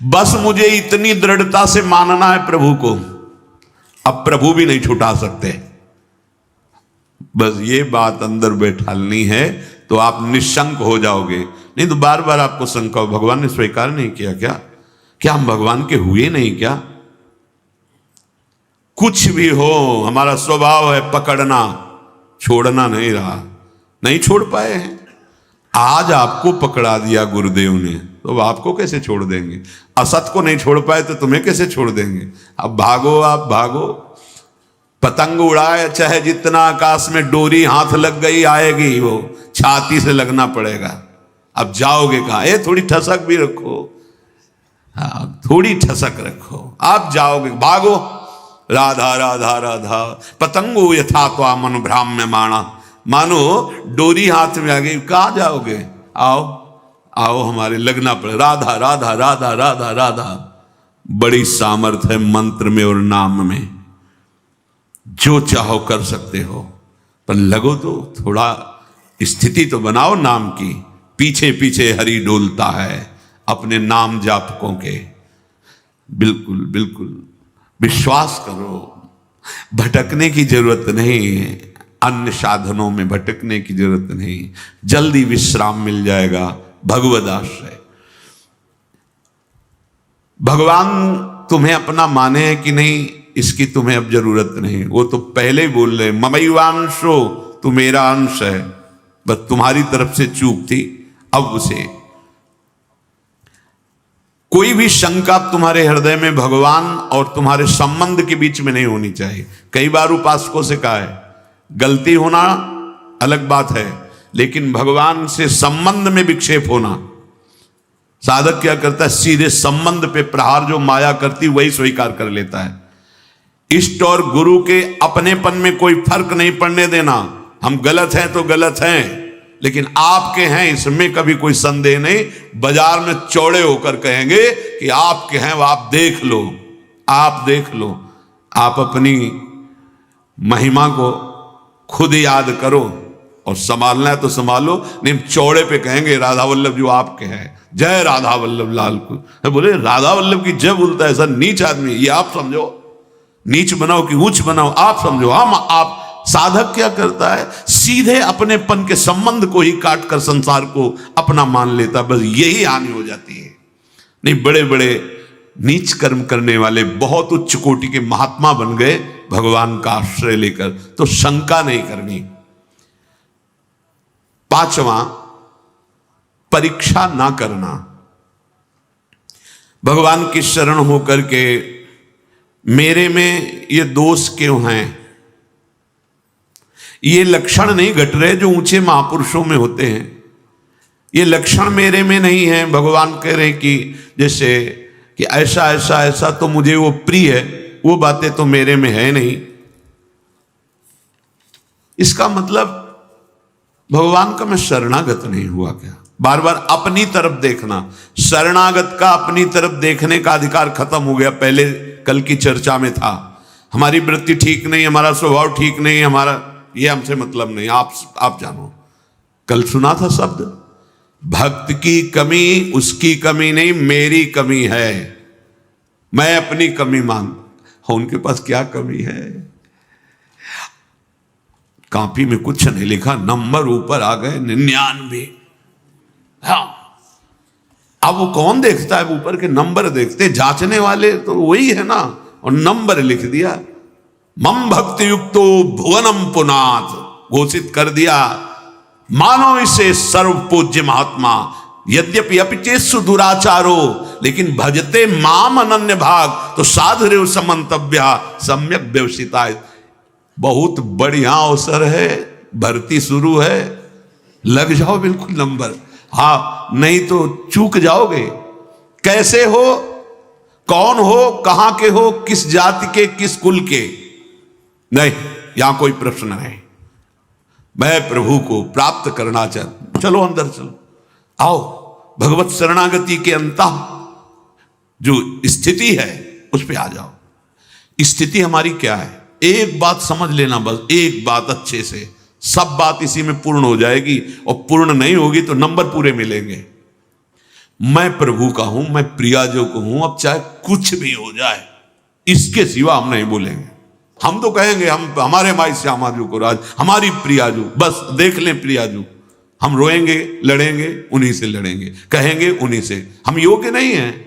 बस मुझे इतनी दृढ़ता से मानना है प्रभु को, अब प्रभु भी नहीं छुटा सकते। बस ये बात अंदर बैठालनी है तो आप निशंक हो जाओगे। नहीं तो बार बार आपको शंका हो, भगवान ने स्वीकार नहीं किया क्या हम भगवान के हुए नहीं क्या? कुछ भी हो, हमारा स्वभाव है पकड़ना, छोड़ना नहीं रहा, नहीं छोड़ पाए हैं। आज आपको पकड़ा दिया गुरुदेव ने, तो आपको कैसे छोड़ देंगे? असत को नहीं छोड़ पाए तो तुम्हें कैसे छोड़ देंगे? अब भागो, आप भागो, पतंग उड़ाए चाहे जितना आकाश में, डोरी हाथ लग गई आएगी, वो छाती से लगना पड़ेगा। अब जाओगे कहाँ? थोड़ी ठसक भी रखो, हाँ थोड़ी ठसक रखो, आप जाओगे, भागो। राधा राधा राधा पतंगो यथा त्वा मनु भ्राम्य माणा, मानो डोरी हाथ में आ गई, कहाँ जाओगे? आओ आओ, हमारे लगना पड़े। राधा राधा राधा राधा राधा, बड़ी सामर्थ्य है मंत्र में और नाम में, जो चाहो कर सकते हो, पर लगो तो थोड़ा स्थिति तो बनाओ नाम की। पीछे पीछे हरि डोलता है अपने नाम जापकों के। बिल्कुल बिल्कुल विश्वास करो, भटकने की जरूरत नहीं है, अन्य साधनों में भटकने की जरूरत नहीं, जल्दी विश्राम मिल जाएगा भगवद आश्रय। भगवान तुम्हें अपना माने है कि नहीं, इसकी तुम्हें अब जरूरत नहीं। वो तो पहले ही बोल रहे, ममैवांशो, तू मेरा अंश है, बस तुम्हारी तरफ से चूक थी। अब उसे कोई भी शंका तुम्हारे हृदय में भगवान और तुम्हारे संबंध के बीच में नहीं होनी चाहिए। कई बार उपासकों से कहा है, गलती होना अलग बात है, लेकिन भगवान से संबंध में विक्षेप होना, साधक क्या करता है, सीधे संबंध पे प्रहार जो माया करती वही स्वीकार कर लेता है। इष्ट और गुरु के अपनेपन में कोई फर्क नहीं पड़ने देना। हम गलत हैं तो गलत हैं, लेकिन आपके हैं इसमें कभी कोई संदेह नहीं। बाजार में चौड़े होकर कहेंगे कि आपके हैं, वो आप देख लो, आप देख लो। आप अपनी महिमा को खुद याद करो, और संभालना है तो संभालो, नहीं चौड़े पे कहेंगे राधा वल्लभ जो आपके हैं, जय राधा वल्लभ लाल को। बोले राधा वल्लभ की जय बोलता है ऐसा नीच आदमी, ये आप समझो, नीच बनाओ कि ऊंच बनाओ आप समझो। हम आप साधक क्या करता है, सीधे अपनेपन के संबंध को ही काट कर संसार को अपना मान लेता, बस यही हानि हो जाती है। नहीं, बड़े बड़े नीच कर्म करने वाले बहुत उच्च कोटि के महात्मा बन गए भगवान का आश्रय लेकर, तो शंका नहीं करनी। पांचवा, परीक्षा ना करना। भगवान की शरण होकर के मेरे में ये दोष क्यों हैं, ये लक्षण नहीं घट रहे जो ऊंचे महापुरुषों में होते हैं, ये लक्षण मेरे में नहीं है। भगवान कह रहे कि जैसे कि ऐसा ऐसा ऐसा तो मुझे वो प्रिय है, वो बातें तो मेरे में है नहीं। इसका मतलब भगवान का मैं शरणागत नहीं हुआ क्या? बार बार अपनी तरफ देखना, शरणागत का अपनी तरफ देखने का अधिकार खत्म हो गया। पहले कल की चर्चा में था, हमारी वृत्ति ठीक नहीं, हमारा स्वभाव ठीक नहीं, हमारा ये हमसे मतलब नहीं, आप जानो। कल सुना था शब्द, भक्त की कमी उसकी कमी नहीं, मेरी कमी है, मैं अपनी कमी मान। उनके पास क्या कमी है? कॉपी में कुछ नहीं लिखा, नंबर ऊपर आ गए 99। हाँ, अब वो कौन देखता है? ऊपर के नंबर देखते, जांचने वाले तो वही है ना, और नंबर लिख दिया। मम भक्ति युक्तो भुवनम पुनाथ घोषित कर दिया, मानो इसे सर्व पूज्य महात्मा, यद्यपि अपिचेसु दुराचारो, लेकिन भजते माम अनन्य भाग, तो साधुरेव समंतव्या सम्यक व्यवसिता। बहुत बढ़िया अवसर है, भर्ती शुरू है, लग जाओ बिल्कुल नंबर। हाँ, नहीं तो चूक जाओगे। कैसे हो, कौन हो, कहां के हो, किस जाति के, किस कुल के, नहीं, यहां कोई प्रश्न नहीं। मैं प्रभु को प्राप्त करना चाहता, चलो अंदर चलो, आओ भगवत शरणागति के अंतः जो स्थिति है उस पे आ जाओ। स्थिति हमारी क्या है? एक बात समझ लेना, बस एक बात अच्छे से, सब बात इसी में पूर्ण हो जाएगी, और पूर्ण नहीं होगी तो नंबर पूरे मिलेंगे। मैं प्रभु का हूं, मैं प्रियाजू को हूं, अब चाहे कुछ भी हो जाए, इसके सिवा हम नहीं बोलेंगे। हम तो कहेंगे हम हमारे माई श्यामाजू को राज, हमारी प्रियाजू, बस देख लें प्रियाजू। हम रोएंगे, लड़ेंगे, उन्हीं से लड़ेंगे, कहेंगे उन्हीं से। हम योग्य नहीं हैं,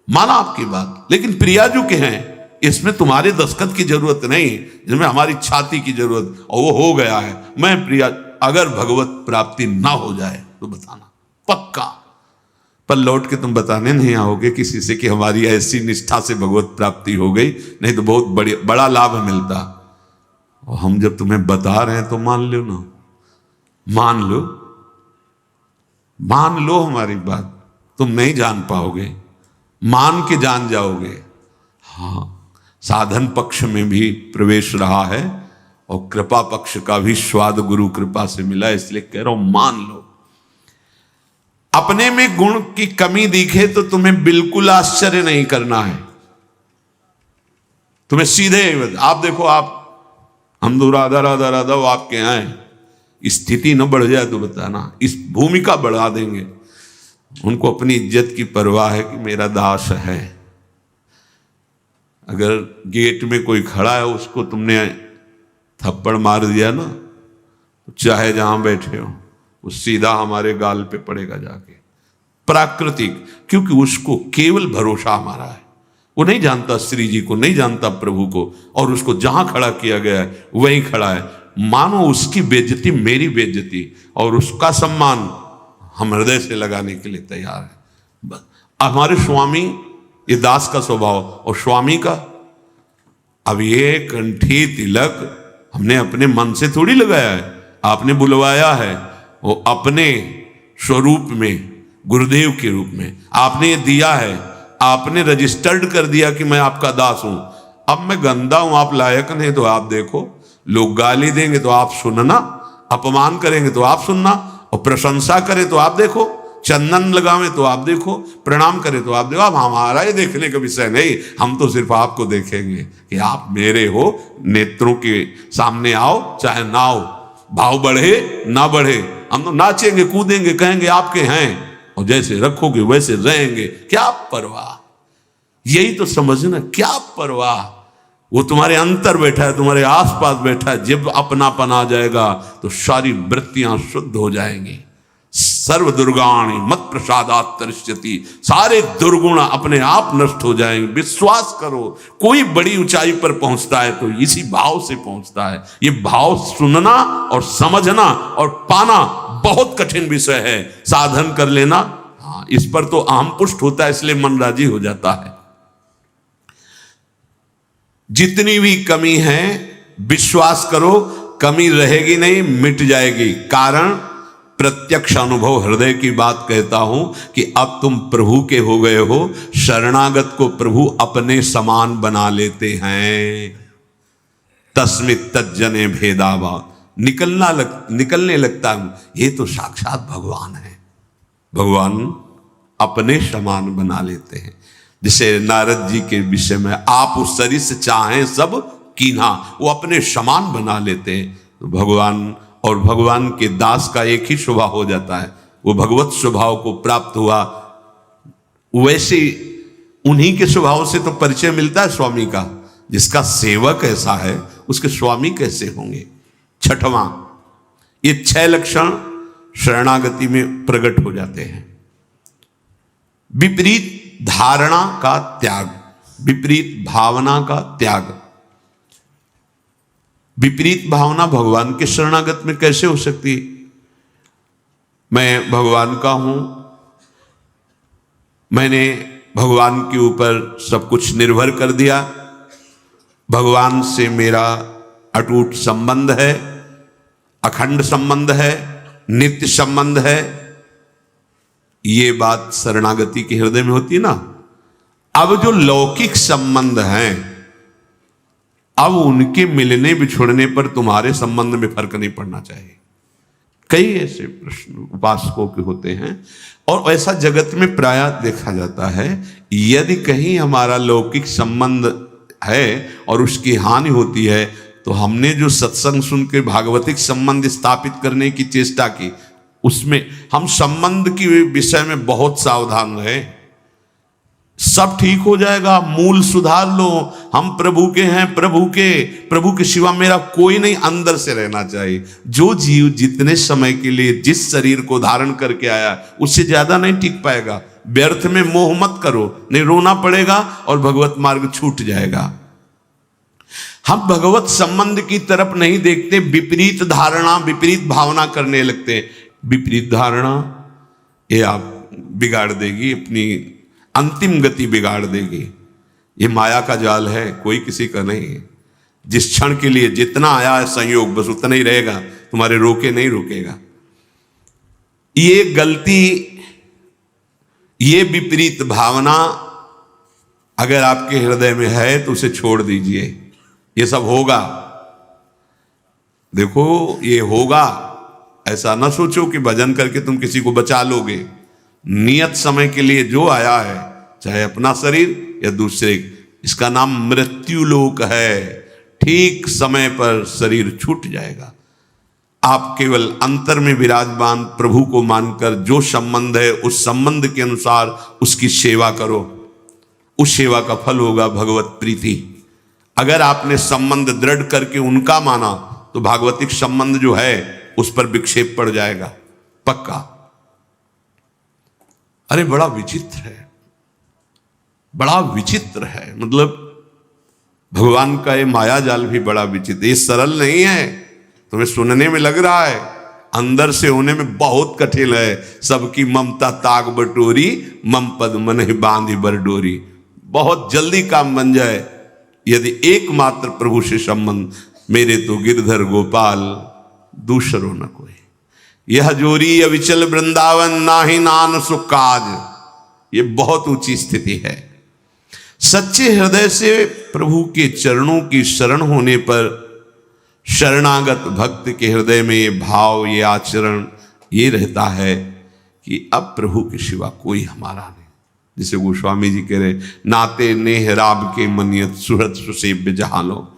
माना आपकी बात, लेकिन प्रियाजू के हैं, इसमें तुम्हारे दस्तखत की जरूरत नहीं, जिसमें हमारी छाती की जरूरत, और वो हो गया है। मैं प्रिया, अगर भगवत प्राप्ति ना हो जाए तो बताना पक्का, पर लौट के तुम बताने नहीं आओगे किसी से कि हमारी ऐसी निष्ठा से भगवत प्राप्ति हो गई, नहीं तो बहुत बड़ा लाभ मिलता। और हम जब तुम्हें बता रहे हैं तो मान लो ना, मान लो हमारी बात। तुम नहीं जान पाओगे, मान के जान जाओगे। हाँ, साधन पक्ष में भी प्रवेश रहा है और कृपा पक्ष का भी स्वाद गुरु कृपा से मिला, इसलिए कह रहा हूं मान लो। अपने में गुण की कमी दिखे तो तुम्हें बिल्कुल आश्चर्य नहीं करना है। तुम्हें सीधे आप देखो, आप हम तो राधा राधा राधा, वो आपके यहां है, स्थिति न बढ़ जाए तो बताना, इस भूमिका बढ़ा देंगे। उनको अपनी इज्जत की परवाह है कि मेरा दास है। अगर गेट में कोई खड़ा है, उसको तुमने थप्पड़ मार दिया ना, तो चाहे जहां बैठे हो वो सीधा हमारे गाल पे पड़ेगा जाके। प्राकृतिक, क्योंकि उसको केवल भरोसा हमारा है। वो नहीं जानता श्री जी को, नहीं जानता प्रभु को, और उसको जहां खड़ा किया गया है वहीं खड़ा है। मानो उसकी बेइज्जती मेरी बेइज्जती, और उसका सम्मान हम हृदय से लगाने के लिए तैयार है। बस हमारे स्वामी, ये दास का स्वभाव, और स्वामी का अब ये कंठी तिलक हमने अपने मन से थोड़ी लगाया है, आपने बुलवाया है। वो अपने स्वरूप में, गुरुदेव के रूप में आपने ये दिया है, आपने रजिस्टर्ड कर दिया कि मैं आपका दास हूं। अब मैं गंदा हूं, आप लायक नहीं, तो आप देखो, लोग गाली देंगे तो आप सुनना, अपमान करेंगे तो आप सुनना, और प्रशंसा करें तो आप देखो, चंदन लगावें तो आप देखो, प्रणाम करें तो आप देखो। अब हमारा ये देखने का विषय नहीं, हम तो सिर्फ आपको देखेंगे कि आप मेरे हो। नेत्रों के सामने आओ चाहे ना आओ, भाव बढ़े ना बढ़े, हम तो नाचेंगे, कूदेंगे, कहेंगे आपके हैं, और जैसे रखोगे वैसे रहेंगे। क्या परवाह, यही तो समझना, क्या परवाह। वो तुम्हारे अंतर बैठा है, तुम्हारे आसपास बैठा है। जब अपनापन आ जाएगा तो सारी वृत्तियां शुद्ध हो जाएंगी। सर्व दुर्गाणि मत प्रसादात् तरिष्यति, सारे दुर्गुण अपने आप नष्ट हो जाएंगे। विश्वास करो, कोई बड़ी ऊंचाई पर पहुंचता है तो इसी भाव से पहुंचता है। ये भाव सुनना और समझना और पाना बहुत कठिन विषय है। साधन कर लेना, हाँ, इस पर तो अहम पुष्ट होता है, इसलिए मन राजी हो जाता है। जितनी भी कमी है विश्वास करो, कमी रहेगी नहीं, मिट जाएगी। कारण प्रत्यक्ष अनुभव, हृदय की बात कहता हूं कि अब तुम प्रभु के हो गए हो। शरणागत को प्रभु अपने समान बना लेते हैं। तस्मित् तज्जने भेदाभाव, निकलने लगता हूं, ये तो साक्षात भगवान है। भगवान अपने समान बना लेते हैं। जैसे नारद जी के विषय में, आप उस शरीर से चाहें सब कीन्हा, वो अपने समान बना लेते हैं। तो भगवान और भगवान के दास का एक ही स्वभाव हो जाता है, वो भगवत स्वभाव को प्राप्त हुआ। वैसे उन्हीं के स्वभाव से तो परिचय मिलता है स्वामी का। जिसका सेवक ऐसा है उसके स्वामी कैसे होंगे। छठवां, ये 6 लक्षण शरणागति में प्रकट हो जाते हैं। विपरीत धारणा का त्याग, विपरीत भावना का त्याग। विपरीत भावना भगवान के शरणागत में कैसे हो सकती? मैं भगवान का हूं, मैंने भगवान के ऊपर सब कुछ निर्भर कर दिया, भगवान से मेरा अटूट संबंध है, अखंड संबंध है, नित्य संबंध है। ये बात शरणागति के हृदय में होती ना। अब जो लौकिक संबंध हैं, अब उनके मिलने बिछुड़ने पर तुम्हारे संबंध में फर्क नहीं पड़ना चाहिए। कई ऐसे प्रश्न उपासकों के होते हैं, और ऐसा जगत में प्रायः देखा जाता है। यदि कहीं हमारा लौकिक संबंध है और उसकी हानि होती है, तो हमने जो सत्संग सुन के भागवतिक संबंध स्थापित करने की चेष्टा की, उसमें हम संबंध के विषय में बहुत सावधान रहे। सब ठीक हो जाएगा, मूल सुधार लो। हम प्रभु के हैं, प्रभु के सिवा मेरा कोई नहीं, अंदर से रहना चाहिए। जो जीव जितने समय के लिए जिस शरीर को धारण करके आया उससे ज्यादा नहीं टिक पाएगा। व्यर्थ में मोह मत करो, नहीं रोना पड़ेगा और भगवत मार्ग छूट जाएगा। हम भगवत संबंध की तरफ नहीं देखते, विपरीत धारणा विपरीत भावना करने लगते हैं। विपरीत धारणा ये आप बिगाड़ देगी, अपनी अंतिम गति बिगाड़ देगी। ये माया का जाल है, कोई किसी का नहीं है। जिस क्षण के लिए जितना आया है संयोग बस उतना ही रहेगा, तुम्हारे रोके नहीं रुकेगा। ये गलती, ये विपरीत भावना अगर आपके हृदय में है तो उसे छोड़ दीजिए। ये सब होगा, देखो ये होगा। ऐसा ना सोचो कि भजन करके तुम किसी को बचा लोगे। नियत समय के लिए जो आया है, चाहे अपना शरीर या दूसरे, इसका नाम मृत्यु लोक है। ठीक समय पर शरीर छूट जाएगा। आप केवल अंतर में विराजमान प्रभु को मानकर जो संबंध है उस संबंध के अनुसार उसकी सेवा करो। उस सेवा का फल होगा भगवत प्रीति। अगर आपने संबंध दृढ़ करके उनका माना तो भागवतिक संबंध जो है उस पर विक्षेप पड़ जाएगा पक्का। अरे बड़ा विचित्र है, बड़ा विचित्र है। मतलब भगवान का ये माया जाल भी बड़ा विचित्र, ये सरल नहीं है। तुम्हें सुनने में लग रहा है, अंदर से होने में बहुत कठिन है। सबकी ममता ताग बटोरी, मम पद मन ही बांधी बरडोरी। बहुत जल्दी काम बन जाए यदि एकमात्र प्रभु से संबंध। मेरे तो गिरधर गोपाल दूसरो न कोई, यह जोरी अविचल वृंदावन नाही नान सुख काज। ये बहुत ऊंची स्थिति है। सच्चे हृदय से प्रभु के चरणों की शरण होने पर शरणागत भक्त के हृदय में ये भाव, ये आचरण ये रहता है कि अब प्रभु के सिवा कोई हमारा नहीं। जिसे गोस्वामी जी कह रहे, नाते नेह राब के मनियत सुहृद सुसेव्य जहां लो।